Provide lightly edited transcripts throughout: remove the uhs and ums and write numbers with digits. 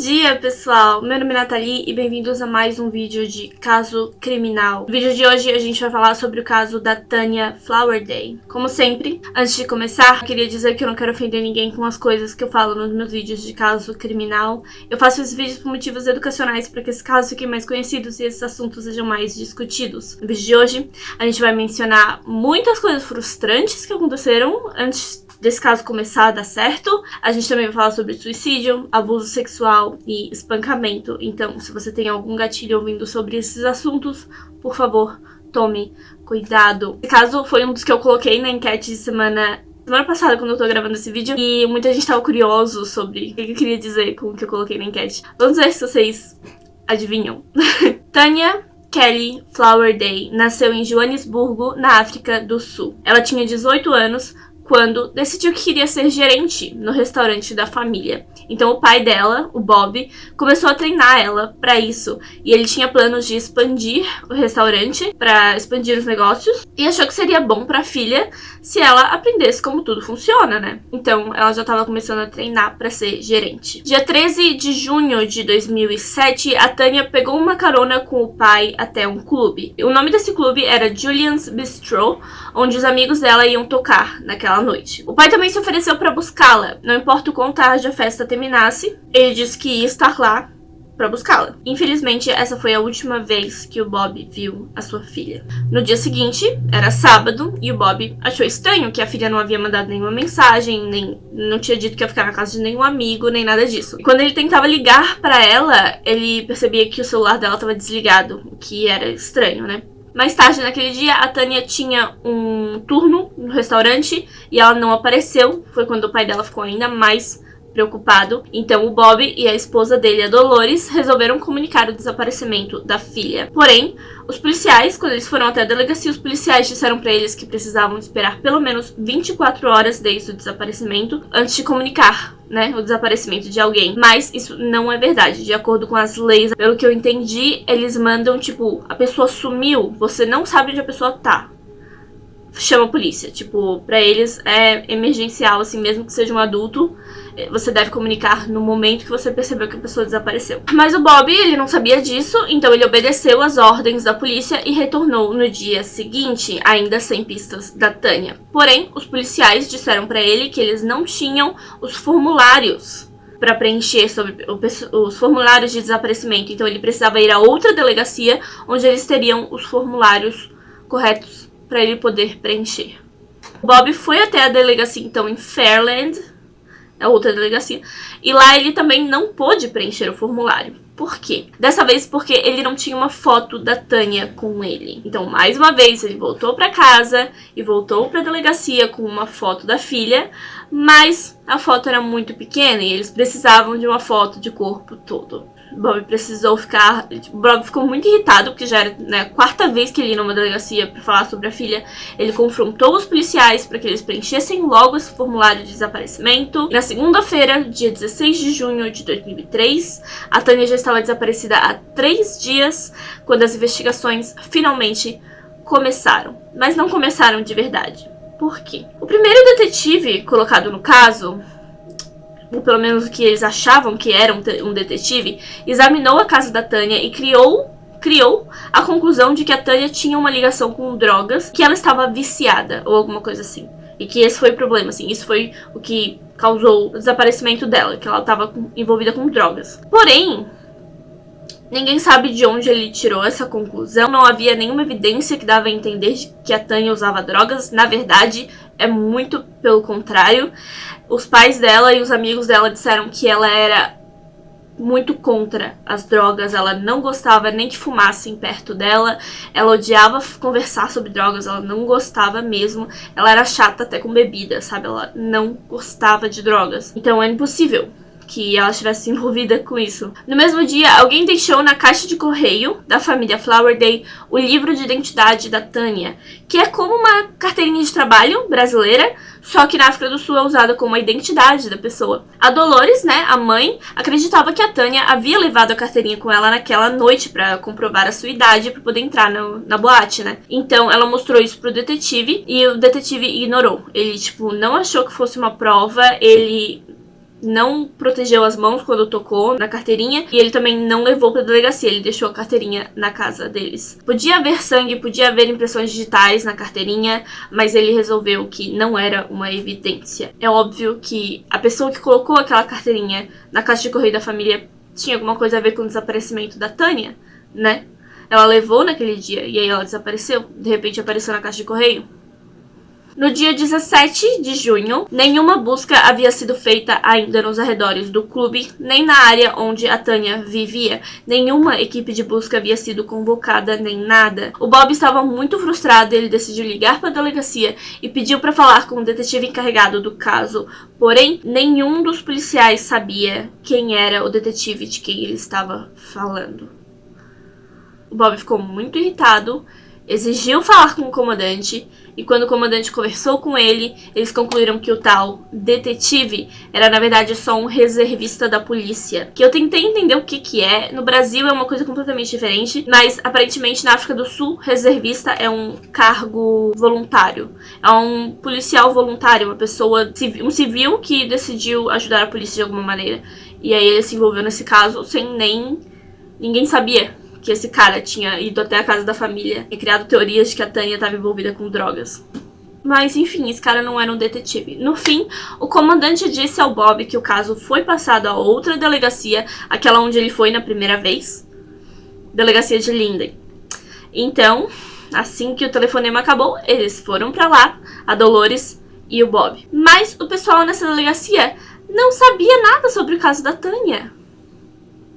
dia, pessoal! Meu nome é Nathalie e bem-vindos a mais um vídeo de Caso Criminal. No vídeo de hoje a gente vai falar sobre o caso da Tanya Flowerday. Como sempre, antes de começar, eu queria dizer que eu não quero ofender ninguém com as coisas que eu falo nos meus vídeos de caso criminal. Eu faço esses vídeos por motivos educacionais para que esses casos fiquem mais conhecidos e esses assuntos sejam mais discutidos. No vídeo de hoje, a gente vai mencionar muitas coisas frustrantes que aconteceram antes desse caso começar a dar certo. A gente também vai falar sobre suicídio, abuso sexual e espancamento. Então, se você tem algum gatilho ouvindo sobre esses assuntos, por favor, tome cuidado. Esse caso foi um dos que eu coloquei na enquete de semana passada, quando eu tô gravando esse vídeo, e muita gente tava curioso sobre o que eu queria dizer com o que eu coloquei na enquete. Vamos ver se vocês adivinham. Tanya Kelly Flowerday nasceu em Joanesburgo, na África do Sul. Ela tinha 18 anos quando decidiu que queria ser gerente no restaurante da família. Então o pai dela, o Bob, começou a treinar ela para isso. E ele tinha planos de expandir o restaurante, para expandir os negócios. E achou que seria bom para a filha se ela aprendesse como tudo funciona, né? Então ela já estava começando a treinar para ser gerente. Dia 13 de junho de 2007, a Tanya pegou uma carona com o pai até um clube. O nome desse clube era Julian's Bistro, onde os amigos dela iam tocar naquela noite. O pai também se ofereceu para buscá-la, não importa o quão tarde a festa terminasse, ele disse que ia estar lá para buscá-la. Infelizmente, essa foi a última vez que o Bob viu a sua filha. No dia seguinte, era sábado, e o Bob achou estranho que a filha não havia mandado nenhuma mensagem, nem não tinha dito que ia ficar na casa de nenhum amigo, nem nada disso. E quando ele tentava ligar para ela, ele percebia que o celular dela estava desligado, o que era estranho, né? Mais tarde naquele dia, a Tanya tinha um turno no restaurante e ela não apareceu. Foi quando o pai dela ficou ainda mais preocupado. Então o Bob e a esposa dele, a Dolores, resolveram comunicar o desaparecimento da filha. Porém, os policiais, quando eles foram até a delegacia, os policiais disseram para eles que precisavam esperar pelo menos 24 horas desde o desaparecimento antes de comunicar, né, o desaparecimento de alguém. Mas isso não é verdade. De acordo com as leis, pelo que eu entendi, eles mandam, tipo, a pessoa sumiu, você não sabe onde a pessoa tá, chama a polícia. Tipo, pra eles é emergencial, assim, mesmo que seja um adulto, você deve comunicar no momento que você percebeu que a pessoa desapareceu. Mas o Bob, ele não sabia disso, então ele obedeceu às ordens da polícia e retornou no dia seguinte, ainda sem pistas da Tanya. Porém, os policiais disseram pra ele que eles não tinham os formulários para preencher sobre os formulários de desaparecimento. Então ele precisava ir a outra delegacia onde eles teriam os formulários corretos para ele poder preencher. O Bob foi até a delegacia, então, em Fairland, a outra delegacia, e lá ele também não pôde preencher o formulário. Por quê? Dessa vez porque ele não tinha uma foto da Tanya com ele. Então, mais uma vez, ele voltou para casa e voltou para a delegacia com uma foto da filha, mas a foto era muito pequena e eles precisavam de uma foto de corpo todo. O Bob precisou ficar... O Bob ficou muito irritado, porque já era, né, a quarta vez que ele ia numa delegacia para falar sobre a filha. Ele confrontou os policiais para que eles preenchessem logo esse formulário de desaparecimento. Na segunda-feira, dia 16 de junho de 2003, a Tanya já estava desaparecida há 3 dias, quando as investigações finalmente começaram. Mas não começaram de verdade. Por quê? O primeiro detetive colocado no caso, ou pelo menos o que eles achavam que era um detetive, examinou a casa da Tanya e criou a conclusão de que a Tanya tinha uma ligação com drogas, que ela estava viciada ou alguma coisa assim. E que esse foi o problema, assim, isso foi o que causou o desaparecimento dela, que ela estava envolvida com drogas. Porém, ninguém sabe de onde ele tirou essa conclusão. Não havia nenhuma evidência que dava a entender que a Tanya usava drogas. Na verdade, é muito pelo contrário. Os pais dela e os amigos dela disseram que ela era muito contra as drogas. Ela não gostava nem que fumassem perto dela. Ela odiava conversar sobre drogas. Ela não gostava mesmo. Ela era chata até com bebida, sabe? Ela não gostava de drogas. Então é impossível que ela estivesse envolvida com isso. No mesmo dia, alguém deixou na caixa de correio da família Flowerday o livro de identidade da Tanya, que é como uma carteirinha de trabalho brasileira, só que na África do Sul é usada como a identidade da pessoa. A Dolores, né, a mãe, acreditava que a Tanya havia levado a carteirinha com ela naquela noite para comprovar a sua idade para poder entrar na boate, né? Então ela mostrou isso pro detetive e o detetive ignorou. Ele, tipo, não achou que fosse uma prova, ele não protegeu as mãos quando tocou na carteirinha e ele também não levou pra delegacia, ele deixou a carteirinha na casa deles. Podia haver sangue, podia haver impressões digitais na carteirinha, mas ele resolveu que não era uma evidência. É óbvio que a pessoa que colocou aquela carteirinha na caixa de correio da família tinha alguma coisa a ver com o desaparecimento da Tânia, né? Ela levou naquele dia e aí ela desapareceu, de repente apareceu na caixa de correio. No dia 17 de junho, nenhuma busca havia sido feita ainda nos arredores do clube, nem na área onde a Tânia vivia. Nenhuma equipe de busca havia sido convocada, nem nada. O Bob estava muito frustrado e ele decidiu ligar para a delegacia e pediu para falar com o detetive encarregado do caso. Porém, nenhum dos policiais sabia quem era o detetive de quem ele estava falando. O Bob ficou muito irritado, exigiu falar com o comandante, e quando o comandante conversou com ele, eles concluíram que o tal detetive era, na verdade, só um reservista da polícia. Que eu tentei entender o que é. No Brasil é uma coisa completamente diferente, mas aparentemente na África do Sul, reservista é um cargo voluntário. É um policial voluntário, uma pessoa, um civil que decidiu ajudar a polícia de alguma maneira. E aí ele se envolveu nesse caso sem ninguém sabia que esse cara tinha ido até a casa da família e criado teorias de que a Tânia estava envolvida com drogas. Mas, enfim, esse cara não era um detetive. No fim, o comandante disse ao Bob que o caso foi passado a outra delegacia, aquela onde ele foi na primeira vez, delegacia de Linden. Então, assim que o telefonema acabou, eles foram pra lá, a Dolores e o Bob. Mas o pessoal nessa delegacia não sabia nada sobre o caso da Tânia.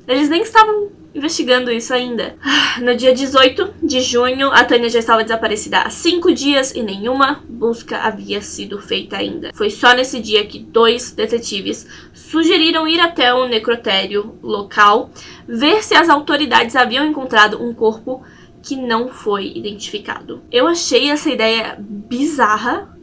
Eles nem estavam investigando isso ainda. No dia 18 de junho, a Tânia já estava desaparecida há 5 dias e nenhuma busca havia sido feita ainda. Foi só nesse dia que 2 detetives sugeriram ir até o necrotério local, ver se as autoridades haviam encontrado um corpo que não foi identificado. Eu achei essa ideia bizarra,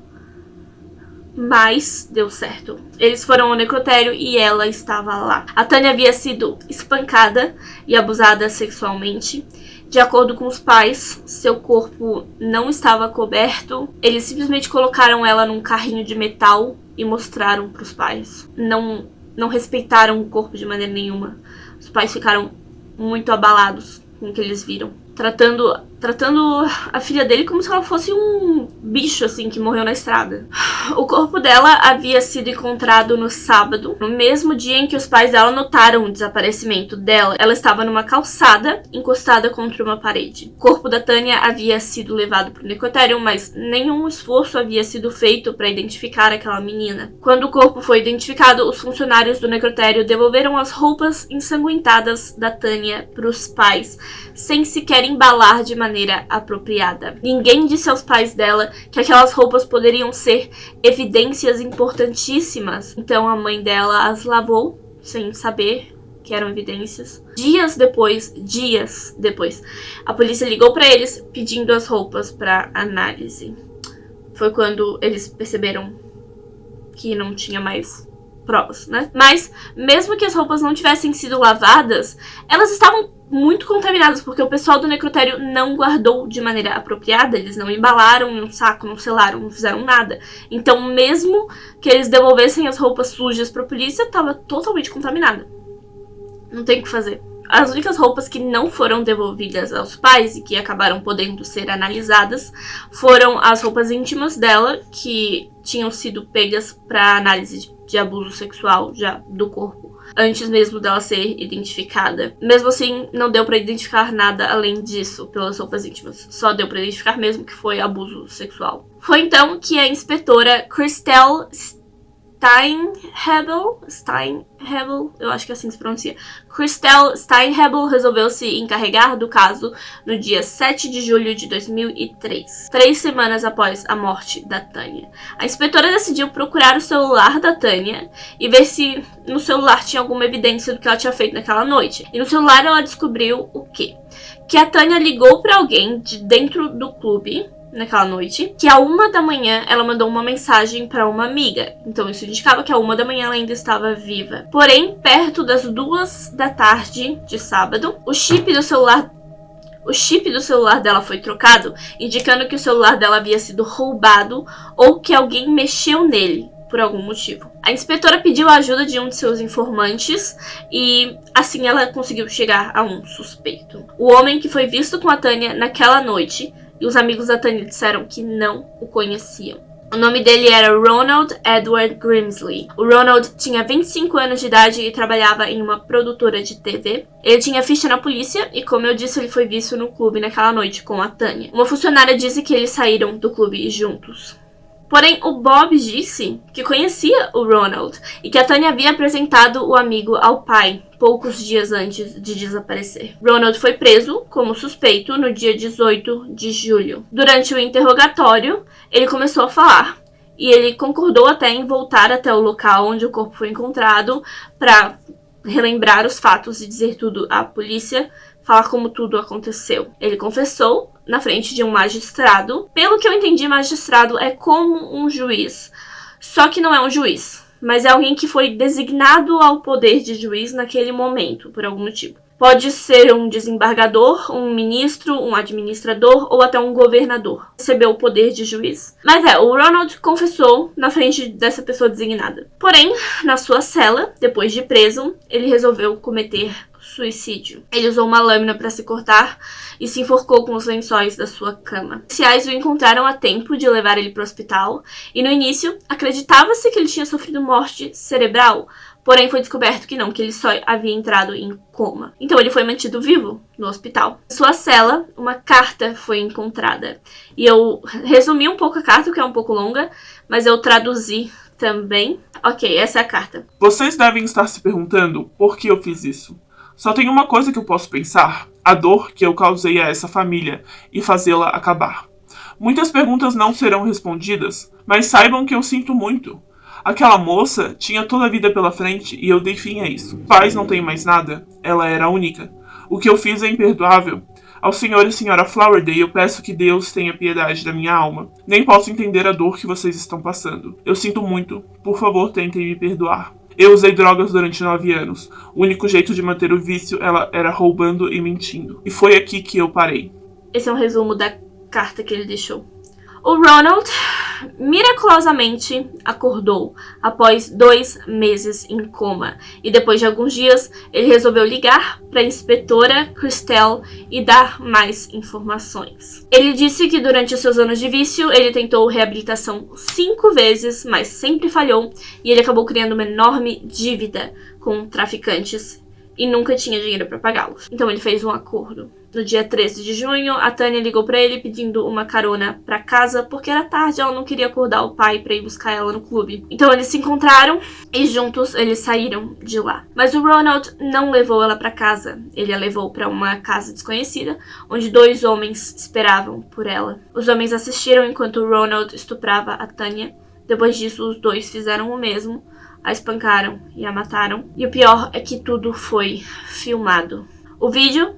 mas deu certo. Eles foram ao necrotério e ela estava lá. A Tânia havia sido espancada e abusada sexualmente. De acordo com os pais, seu corpo não estava coberto. Eles simplesmente colocaram ela num carrinho de metal e mostraram para os pais. Não respeitaram o corpo de maneira nenhuma. Os pais ficaram muito abalados com o que eles viram. Tratando a filha dele como se ela fosse um bicho, assim, que morreu na estrada. O corpo dela havia sido encontrado no sábado, no mesmo dia em que os pais dela notaram o desaparecimento dela. Ela estava numa calçada, encostada contra uma parede. O corpo da Tânia havia sido levado para o necrotério, mas nenhum esforço havia sido feito para identificar aquela menina. Quando o corpo foi identificado, os funcionários do necrotério devolveram as roupas ensanguentadas da Tânia para os pais, sem sequer embalar de maneira apropriada. Ninguém disse aos pais dela que aquelas roupas poderiam ser evidências importantíssimas. Então a mãe dela as lavou sem saber que eram evidências. Dias depois, a polícia ligou para eles pedindo as roupas para análise. Foi quando eles perceberam que não tinha mais provas, né? Mas, mesmo que as roupas não tivessem sido lavadas, elas estavam muito contaminadas, porque o pessoal do necrotério não guardou de maneira apropriada, eles não embalaram em um saco, não selaram, não fizeram nada. Então, mesmo que eles devolvessem as roupas sujas pra polícia, estava totalmente contaminada. Não tem o que fazer. As únicas roupas que não foram devolvidas aos pais e que acabaram podendo ser analisadas foram as roupas íntimas dela, que tinham sido pegas para análise de abuso sexual já do corpo, antes mesmo dela ser identificada. Mesmo assim, não deu para identificar nada além disso pelas roupas íntimas. Só deu para identificar mesmo que foi abuso sexual. Foi então que a inspetora Christelle Steinhebel, eu acho que assim se pronuncia. Christelle Steinhebel resolveu se encarregar do caso no dia 7 de julho de 2003, 3 semanas após a morte da Tânia. A inspetora decidiu procurar o celular da Tânia e ver se no celular tinha alguma evidência do que ela tinha feito naquela noite. E no celular ela descobriu o quê? Que a Tânia ligou para alguém de dentro do clube naquela noite, que à 1 da manhã ela mandou uma mensagem para uma amiga. Então isso indicava que à 1 da manhã ela ainda estava viva. Porém, perto das 2 da tarde de sábado, o chip do celular dela foi trocado, indicando que o celular dela havia sido roubado ou que alguém mexeu nele. por algum motivo. A inspetora pediu a ajuda de um de seus informantes e assim ela conseguiu chegar a um suspeito. O homem que foi visto com a Tanya naquela noite, e os amigos da Tanya disseram que não o conheciam. O nome dele era Ronald Edward Grimsley. O Ronald tinha 25 anos de idade e trabalhava em uma produtora de TV. Ele tinha ficha na polícia e, como eu disse, ele foi visto no clube naquela noite com a Tanya. Uma funcionária disse que eles saíram do clube juntos. Porém, o Bob disse que conhecia o Ronald e que a Tanya havia apresentado o amigo ao pai poucos dias antes de desaparecer. Ronald foi preso como suspeito no dia 18 de julho. Durante o interrogatório, ele começou a falar e ele concordou até em voltar até o local onde o corpo foi encontrado para relembrar os fatos e dizer tudo à polícia, falar como tudo aconteceu. Ele confessou na frente de um magistrado. Pelo que eu entendi, magistrado é como um juiz, só que não é um juiz, mas é alguém que foi designado ao poder de juiz naquele momento, por algum motivo. Pode ser um desembargador, um ministro, um administrador ou até um governador. Recebeu o poder de juiz. Mas o Ronald confessou na frente dessa pessoa designada. Porém, na sua cela, depois de preso, ele resolveu cometer suicídio. Ele usou uma lâmina para se cortar e se enforcou com os lençóis da sua cama. Os policiais o encontraram a tempo de levar ele para o hospital e no início acreditava-se que ele tinha sofrido morte cerebral, porém foi descoberto que não, que ele só havia entrado em coma. Então ele foi mantido vivo no hospital. Em sua cela, uma carta foi encontrada. E eu resumi um pouco a carta, que é um pouco longa, mas eu traduzi também. Ok, essa é a carta. Vocês devem estar se perguntando por que eu fiz isso. Só tem uma coisa que eu posso pensar: a dor que eu causei a essa família e fazê-la acabar. Muitas perguntas não serão respondidas, mas saibam que eu sinto muito. Aquela moça tinha toda a vida pela frente e eu dei fim a isso. Pais não têm mais nada, ela era a única. O que eu fiz é imperdoável. Ao senhor e senhora Flowerdale eu peço que Deus tenha piedade da minha alma. Nem posso entender a dor que vocês estão passando. Eu sinto muito. Por favor, tentem me perdoar. Eu usei drogas durante 9 anos. O único jeito de manter o vício era roubando e mentindo. E foi aqui que eu parei. Esse é um resumo da carta que ele deixou. O Ronald miraculosamente acordou após 2 meses em coma. E depois de alguns dias, ele resolveu ligar para a inspetora Christelle e dar mais informações. Ele disse que durante os seus anos de vício, ele tentou reabilitação 5 vezes, mas sempre falhou. E ele acabou criando uma enorme dívida com traficantes e nunca tinha dinheiro para pagá-los. Então ele fez um acordo. No dia 13 de junho, a Tanya ligou para ele pedindo uma carona para casa, porque era tarde, ela não queria acordar o pai para ir buscar ela no clube. Então eles se encontraram e juntos eles saíram de lá. Mas o Ronald não levou ela para casa. Ele a levou para uma casa desconhecida, onde 2 homens esperavam por ela. Os homens assistiram enquanto o Ronald estuprava a Tanya. Depois disso, os 2 fizeram o mesmo. A espancaram e a mataram. E o pior é que tudo foi filmado. O vídeo,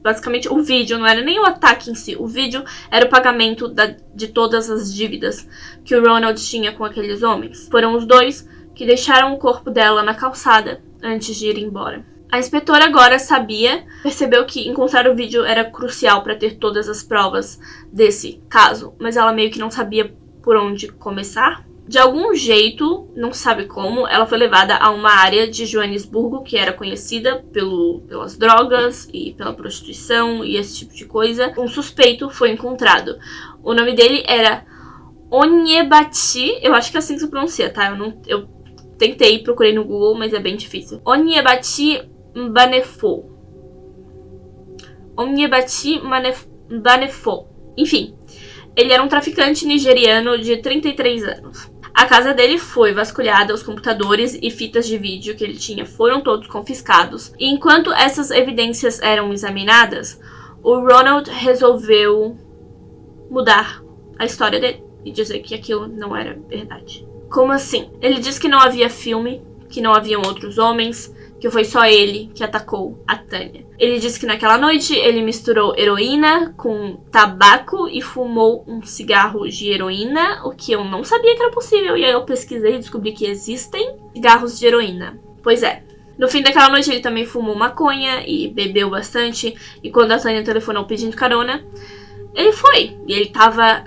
basicamente o vídeo, não era nem o ataque em si. O vídeo era o pagamento de todas as dívidas que o Ronald tinha com aqueles homens. Foram os 2 que deixaram o corpo dela na calçada antes de ir embora. A inspetora agora percebeu que encontrar o vídeo era crucial para ter todas as provas desse caso. Mas ela meio que não sabia por onde começar. De algum jeito, não se sabe como, ela foi levada a uma área de Joanesburgo que era conhecida pelas drogas e pela prostituição e esse tipo de coisa. Um suspeito foi encontrado. O nome dele era Onyebati, eu acho que é assim que se pronuncia, tá? Eu tentei, procurei no Google, mas é bem difícil. Onyebati Mbanefo. Onyebati Mbanefo. Enfim, ele era um traficante nigeriano de 33 anos. A casa dele foi vasculhada, os computadores e fitas de vídeo que ele tinha foram todos confiscados. E enquanto essas evidências eram examinadas, o Ronald resolveu mudar a história dele e dizer que aquilo não era verdade. Como assim? Ele disse que não havia filme, que não haviam outros homens, que foi só ele que atacou a Tanya. Ele disse que naquela noite ele misturou heroína com tabaco e fumou um cigarro de heroína, o que eu não sabia que era possível, e aí eu pesquisei e descobri que existem cigarros de heroína. Pois é. No fim daquela noite ele também fumou maconha e bebeu bastante, e quando a Tanya telefonou pedindo carona, ele foi. E ele tava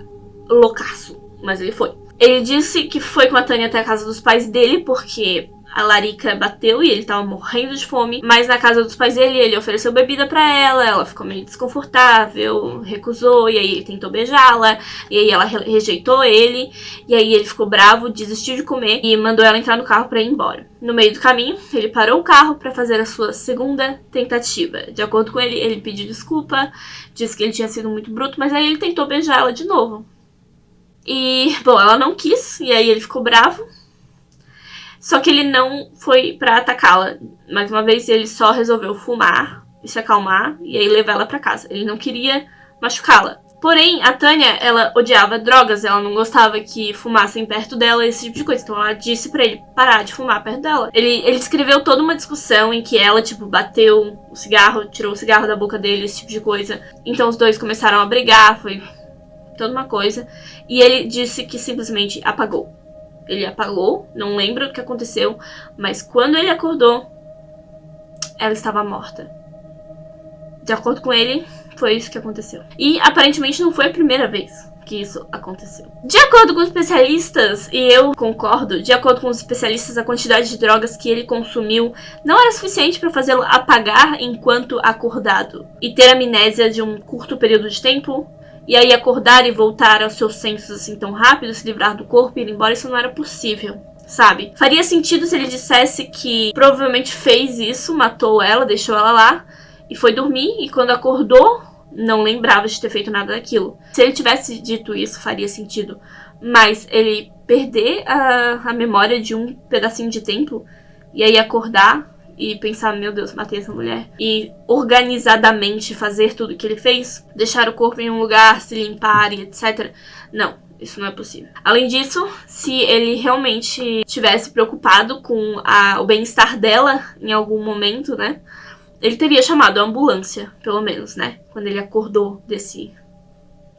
loucaço, mas ele foi. Ele disse que foi com a Tânia até a casa dos pais dele, porque a larica bateu e ele tava morrendo de fome. Mas na casa dos pais dele, ele ofereceu bebida pra ela ficou meio desconfortável, recusou, e aí ele tentou beijá-la, e aí ela rejeitou ele, e aí ele ficou bravo, desistiu de comer e mandou ela entrar no carro pra ir embora. No meio do caminho, ele parou o carro pra fazer a sua segunda tentativa. De acordo com ele, ele pediu desculpa, disse que ele tinha sido muito bruto, mas aí ele tentou beijar ela de novo. E, bom, ela não quis, e aí ele ficou bravo. Só que ele não foi pra atacá-la. Mais uma vez, ele só resolveu fumar e se acalmar e aí levar ela pra casa. Ele não queria machucá-la. Porém, a Tânia, ela odiava drogas, ela não gostava que fumassem perto dela, esse tipo de coisa. Então ela disse pra ele parar de fumar perto dela. Ele descreveu toda uma discussão em que ela, tipo, bateu o cigarro, tirou o cigarro da boca dele, esse tipo de coisa. Então os dois começaram a brigar, foi toda uma coisa. E ele disse que simplesmente apagou. Ele apagou, não lembro o que aconteceu, mas quando ele acordou, ela estava morta. De acordo com ele, foi isso que aconteceu. E aparentemente não foi a primeira vez que isso aconteceu. De acordo com os especialistas, e eu concordo, de acordo com os especialistas, a quantidade de drogas que ele consumiu não era suficiente para fazê-lo apagar enquanto acordado e ter amnésia de um curto período de tempo. E aí acordar e voltar aos seus sensos assim tão rápido, se livrar do corpo e ir embora, isso não era possível, sabe? Faria sentido se ele dissesse que provavelmente fez isso, matou ela, deixou ela lá e foi dormir, e quando acordou, não lembrava de ter feito nada daquilo. Se ele tivesse dito isso, faria sentido. Mas ele perder a memória de um pedacinho de tempo e aí acordar e pensar, meu Deus, matei essa mulher, e organizadamente fazer tudo o que ele fez, deixar o corpo em um lugar, se limpar e etc. Não, isso não é possível. Além disso, se ele realmente tivesse preocupado com o bem-estar dela em algum momento, né, ele teria chamado a ambulância, pelo menos, né, quando ele acordou desse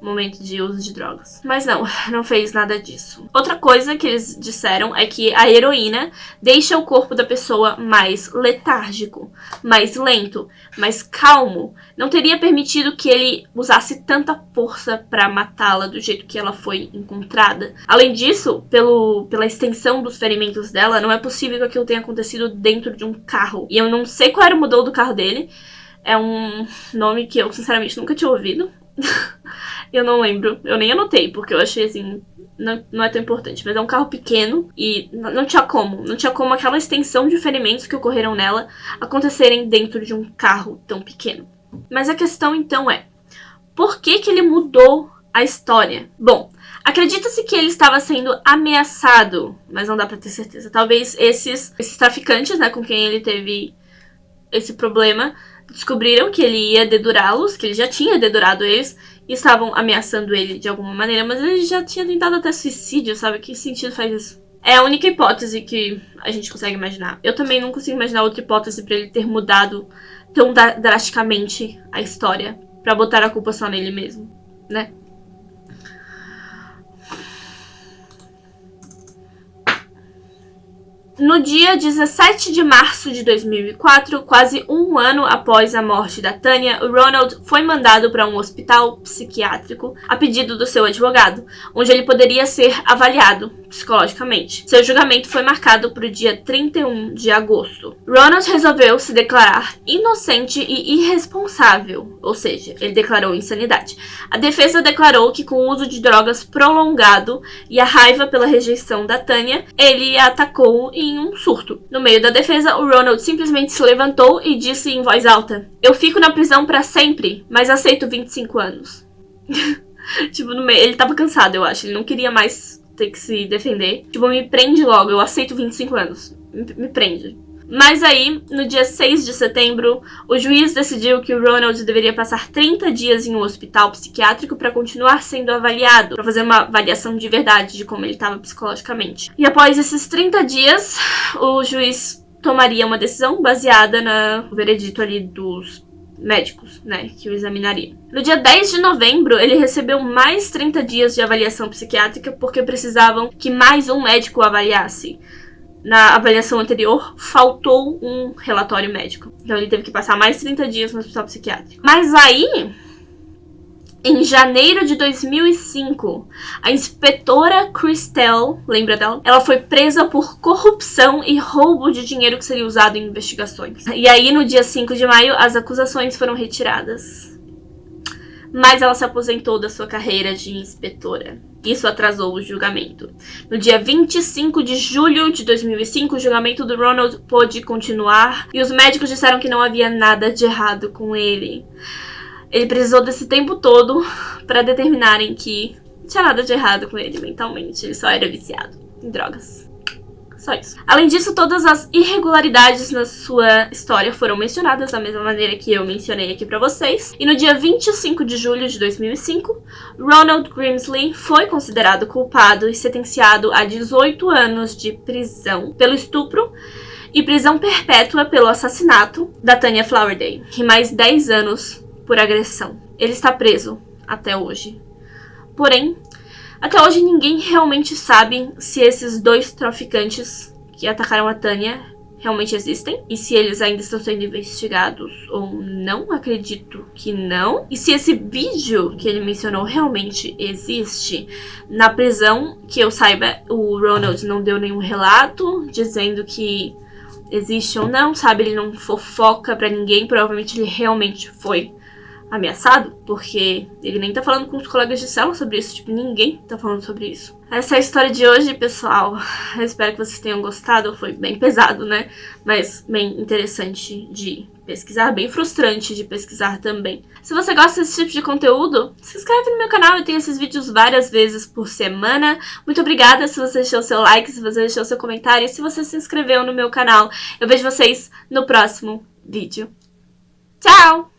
momento de uso de drogas. Mas não fez nada disso. Outra coisa que eles disseram é que a heroína deixa o corpo da pessoa mais letárgico, mais lento, mais calmo. Não teria permitido que ele usasse tanta força para matá-la do jeito que ela foi encontrada. Além disso, pela extensão dos ferimentos dela, não é possível que aquilo tenha acontecido dentro de um carro. E eu não sei qual era o modelo do carro dele. É um nome que eu, sinceramente, nunca tinha ouvido. Eu não lembro, eu nem anotei, porque eu achei assim, não é tão importante. Mas é um carro pequeno e não tinha como aquela extensão de ferimentos que ocorreram nela acontecerem dentro de um carro tão pequeno. Mas a questão então é, por que ele mudou a história? Bom, acredita-se que ele estava sendo ameaçado, mas não dá pra ter certeza. Talvez esses traficantes, né, com quem ele teve esse problema, descobriram que ele ia dedurá-los, que ele já tinha dedurado eles, e estavam ameaçando ele de alguma maneira, mas ele já tinha tentado até suicídio, sabe? Que sentido faz isso? É a única hipótese que a gente consegue imaginar. Eu também não consigo imaginar outra hipótese pra ele ter mudado tão drasticamente a história, pra botar a culpa só nele mesmo, né? No dia 17 de março de 2004, quase um ano após a morte da Tânia, o Ronald foi mandado para um hospital psiquiátrico a pedido do seu advogado, onde ele poderia ser avaliado psicologicamente. Seu julgamento foi marcado para o dia 31 de agosto. Ronald resolveu se declarar inocente e irresponsável, ou seja, ele declarou insanidade. A defesa declarou que com o uso de drogas prolongado e a raiva pela rejeição da Tânia, ele a atacou em um surto. No meio da defesa, o Ronald simplesmente se levantou e disse em voz alta: "Eu fico na prisão pra sempre, mas aceito 25 anos." Tipo, no meio, ele tava cansado, eu acho. Ele não queria mais ter que se defender. Tipo, me prende logo, eu aceito 25 anos. Me prende. Mas aí, no dia 6 de setembro, o juiz decidiu que o Ronald deveria passar 30 dias em um hospital psiquiátrico para continuar sendo avaliado, para fazer uma avaliação de verdade de como ele estava psicologicamente. E após esses 30 dias, o juiz tomaria uma decisão baseada no veredito ali dos médicos, né, que o examinariam. No dia 10 de novembro, ele recebeu mais 30 dias de avaliação psiquiátrica porque precisavam que mais um médico o avaliasse. Na avaliação anterior, faltou um relatório médico. Então ele teve que passar mais 30 dias no hospital psiquiátrico. Mas aí, Em janeiro de 2005, a inspetora Christelle, lembra dela? Ela foi presa por corrupção e roubo de dinheiro que seria usado em investigações. E aí, no dia 5 de maio, as acusações foram retiradas. Mas ela se aposentou da sua carreira de inspetora. Isso atrasou o julgamento. No dia 25 de julho de 2005, o julgamento do Ronald pôde continuar e os médicos disseram que não havia nada de errado com ele. Ele precisou desse tempo todo para determinarem que não tinha nada de errado com ele mentalmente. Ele só era viciado em drogas. Só isso. Além disso, todas as irregularidades na sua história foram mencionadas da mesma maneira que eu mencionei aqui pra vocês. E no dia 25 de julho de 2005, Ronald Grimsley foi considerado culpado e sentenciado a 18 anos de prisão pelo estupro e prisão perpétua pelo assassinato da Tanya Flowerday, e mais 10 anos por agressão. Ele está preso até hoje. Porém, até hoje ninguém realmente sabe se esses dois traficantes que atacaram a Tanya realmente existem e se eles ainda estão sendo investigados ou não. Acredito que não. E se esse vídeo que ele mencionou realmente existe. Na prisão, que eu saiba, o Ronald não deu nenhum relato dizendo que existe ou não, sabe? Ele não fofoca pra ninguém. Provavelmente ele realmente foi ameaçado, porque ele nem tá falando com os colegas de cela sobre isso, tipo, ninguém tá falando sobre isso. Essa é a história de hoje, pessoal. Eu espero que vocês tenham gostado. Foi bem pesado, né? Mas bem interessante de pesquisar, bem frustrante de pesquisar também. Se você gosta desse tipo de conteúdo, se inscreve no meu canal, eu tenho esses vídeos várias vezes por semana. Muito obrigada se você deixou seu like, se você deixou seu comentário, se você se inscreveu no meu canal. Eu vejo vocês no próximo vídeo. Tchau!